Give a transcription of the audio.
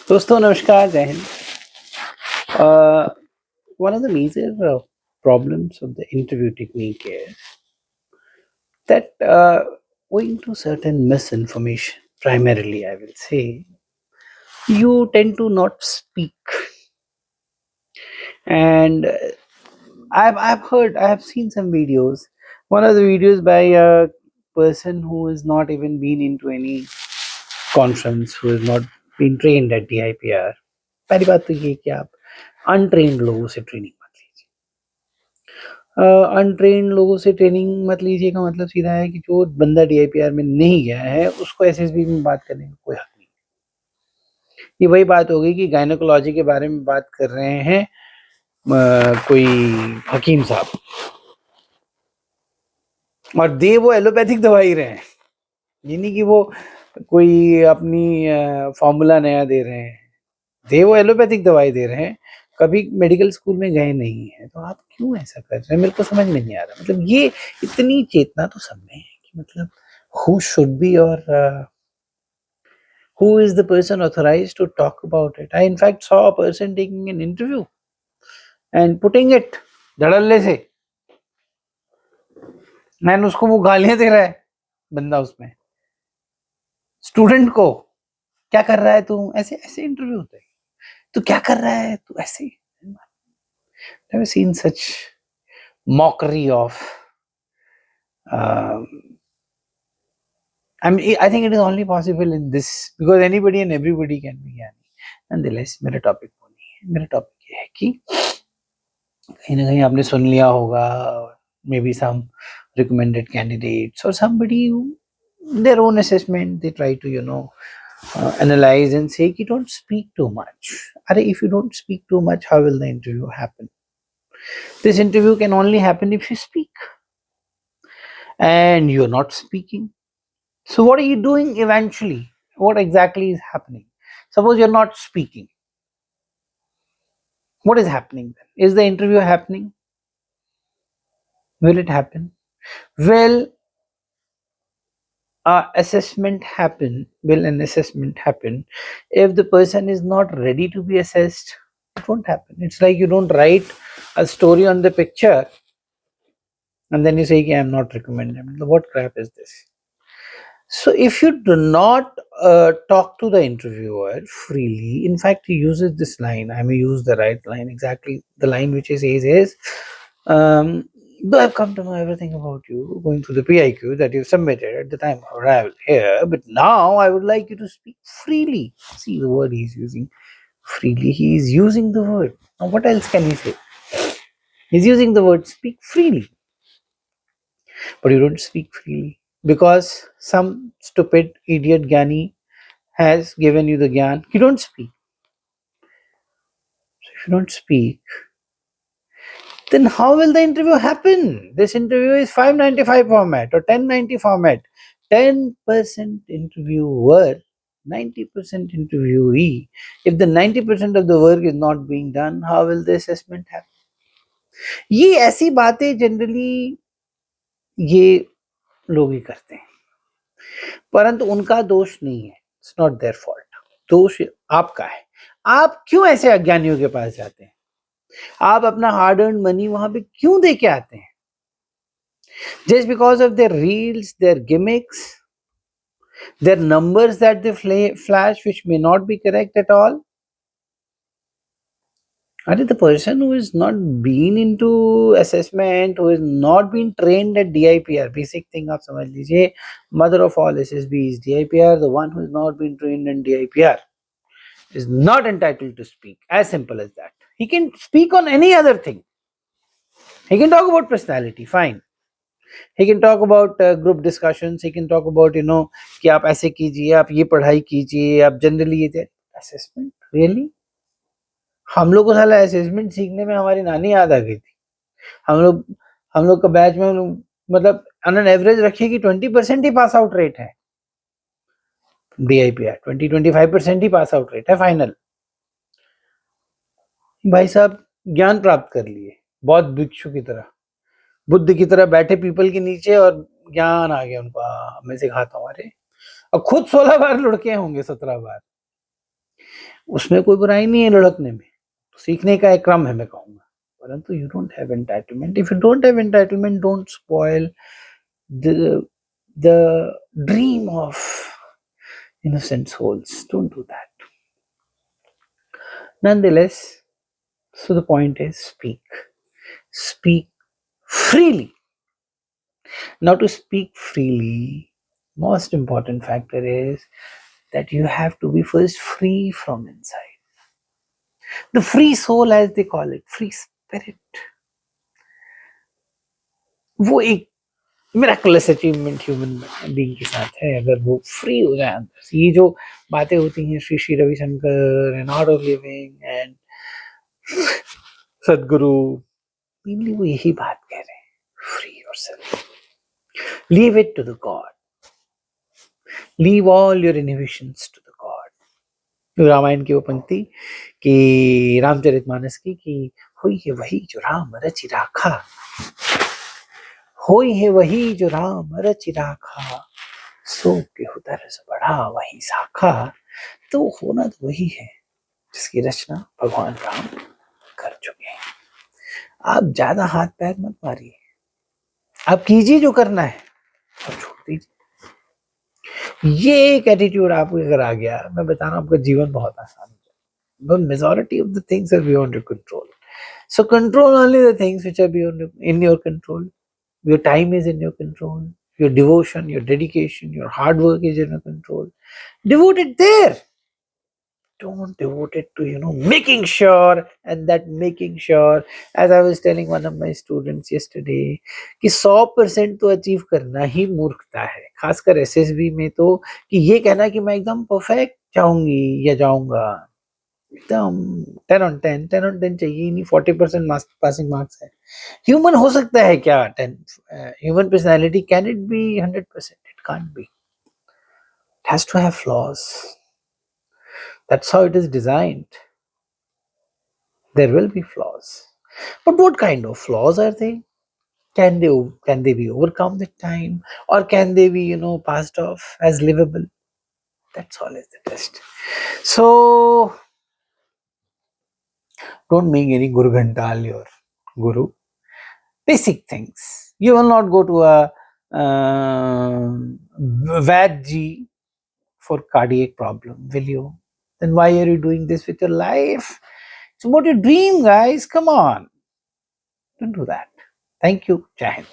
दोस्तों नमस्कार, जय Hind. uh, One of the major problems of the interview technique is that owing to certain misinformation, primarily I will say, you tend to not speak. And I have seen some videos. One of the videos by a person who has not even been into any conference, who has not been trained at DIPR. पहली बात तो ये कि आप untrained लोगों से training मत लीजिए। अनट्रेन्ड लोगों से ट्रेनिंग मत लीजिए का मतलब सीधा है कि जो बंदा डीआईपीआर में नहीं गया है उसको एसएसबी में बात करने का कोई हक नहीं। ये वही बात हो गई कि गायनेकोलॉजी के बारे में बात कर रहे हैं कोई हकीम साहब, और दे वो एलोपैथिक दवाई रहे हैं, ये नहीं कि वो कोई अपनी फॉर्मूला नया दे रहे हैं। दे वो एलोपैथिक दवाई दे रहे हैं, कभी मेडिकल स्कूल में गए नहीं है, तो आप क्यों ऐसा कर रहे हैं? मेरे को समझ में नहीं आ रहा। मतलब ये इतनी चेतना तो सब में है कि मतलब who should be or who is the person authorized to talk about it. I in fact saw a person taking an interview and putting it धड़ल्ले से, मैंने उसको वो गालियां दे रहा है बंदा उसमें स्टूडेंट को, क्या कर रहा है तू, ऐसे ऐसे इंटरव्यू होते हैं, तू क्या कर रहा है तू ऐसे। I've seen such mockery of I think it is only possible in this because anybody and everybody can be ज्ञानी। Nonetheless, मेरा टॉपिक वो नहीं है। मेरा टॉपिक ये है कि कहीं ना कहीं आपने सुन लिया होगा, maybe some recommended candidates or somebody their own assessment they try to analyze and say कि don't speak too much. अरे if you don't speak too much, how will the interview happen? This interview can only happen if you speak, and you're not speaking. So what are you doing eventually? What exactly is happening? Suppose you're not speaking. What is happening then? Is the interview happening? Will it happen? Will assessment happen? Will an assessment happen if the person is not ready to be assessed? It won't happen. It's like you don't write a story on the picture and then you say, I'm not recommending. What crap is this? So if you do not talk to the interviewer freely, in fact, he uses this line. I may use the right line. Exactly the line which he says is, though I've come to know everything about you going through the PIQ that you submitted at the time of arrival here, but now I would like you to speak freely. See the word he's using, freely. He is using the word. Now what else can he say? He's using the word speak freely. But you don't speak freely because some stupid idiot Gyani has given you the Gyan. You don't speak. So if you don't speak, then how will the interview happen? This interview is 595 format or 1090 format. 10% interviewer, 90% interviewee. If the 90% of the work is not being done, how will the assessment happen? ये ऐसी बातें generally ये लोग ही करते हैं, परंतु उनका दोष नहीं है। इट्स नॉट देयर फॉल्ट, दोष आपका है। आप क्यों ऐसे अज्ञानियों के पास जाते हैं? आप अपना हार्ड अर्न मनी वहां पे क्यों दे के आते हैं? Just because of their reels, their gimmicks, their numbers that they flash which may not be correct at all. The person who has not been into assessment, who has not been trained at DIPR, basic thing आप समझ लीजिए, mother of all SSB is DIPR. The one who has not been trained in DIPR is not entitled to speak. As simple as that. He can speak on any other thing. He can talk about personality, fine. He can talk about group discussions. He can talk about कि आप ऐसे कीजिए, आप ये पढ़ाई कीजिए, आप generally ये assessment. Really? हम लोग को साला असेसमेंट सीखने में हमारी नानी याद आ गई थी। हम लोग का बैच में मतलब ऑन एन एवरेज रखिए कि 20% ही पास आउट रेट है। DIPR 20-25% ही पास आउट रेट है फाइनल। भाई साहब ज्ञान प्राप्त कर लिए बहुत भिक्षु की तरह, बुद्ध की तरह बैठे पीपल के नीचे और ज्ञान आ गया उनको, मैं सिखाता हूँ। अरे अब खुद 16 बार लुढ़के होंगे, 17 बार। उसमें कोई बुराई नहीं है लड़कने में, सीखने का एक क्रम है मैं कहूँगा, परंतु you don't have entitlement. If you don't have entitlement, don't spoil the dream of innocent souls. Don't do that. Nonetheless, so the point is speak freely. Now, to speak freely, most important factor is that you have to be first free from inside. The free soul, as they call it, free spirit. वो एक miraculous achievement human being के साथ है. अगर वो free हो जाए अंदर से, ये जो बातें होती हैं Shri Shri Ravishankar and Art of Living and Sadhguru, mainly वो यही बात कह रहे हैं, free yourself, leave it to the god, leave all your inhibitions to the god. Ramayana की वो पंक्ति कि रामचरितमानस की कि हुई है वही जो राम रचि राखा, होई है वही जो राम रचि राखा, सो केहू तरस बढ़ा वही साखा. तो होना तो वही है जिसकी रचना भगवान राम कर चुके हैं. आप ज्यादा हाथ पैर मत मारिए, आप कीजिए जो करना है और छोड़ दीजिए. ये एक एटीट्यूड आपको अगर आ गया, मैं बता रहा हूँ, आपका जीवन बहुत आसान हो जाएगा. But majority of the things are beyond your control. So control only the things which are beyond in your control. Your time is in your control. Your devotion, your dedication, your hard work is in your control. Devote it there. Don't devote it to, making sure, and that making sure, as I was telling one of my students yesterday, कि 100% तो achieve करना ही मूर्खता है, खासकर SSB में. तो कि ये कहना कि मैं एकदम परफेक्ट जाऊंगी या जाऊंगा, एकदम 10 on 10 चाहिए ही नहीं. 40% पासिंग मार्क्स है. ह्यूमन हो सकता है क्या 10? Human personality, can it be 100%? It can't be. It has to have flaws. That's how it is designed. There will be flaws, but what kind of flaws are they? Can they be overcome with time, or can they be passed off as livable? That's all is the test. So don't make any Guru Ghantal your guru. Basic things. You will not go to a Vadji for cardiac problem, will you? Then why are you doing this with your life? It's about your dream, guys. Come on. Don't do that. Thank you. Jai Hind.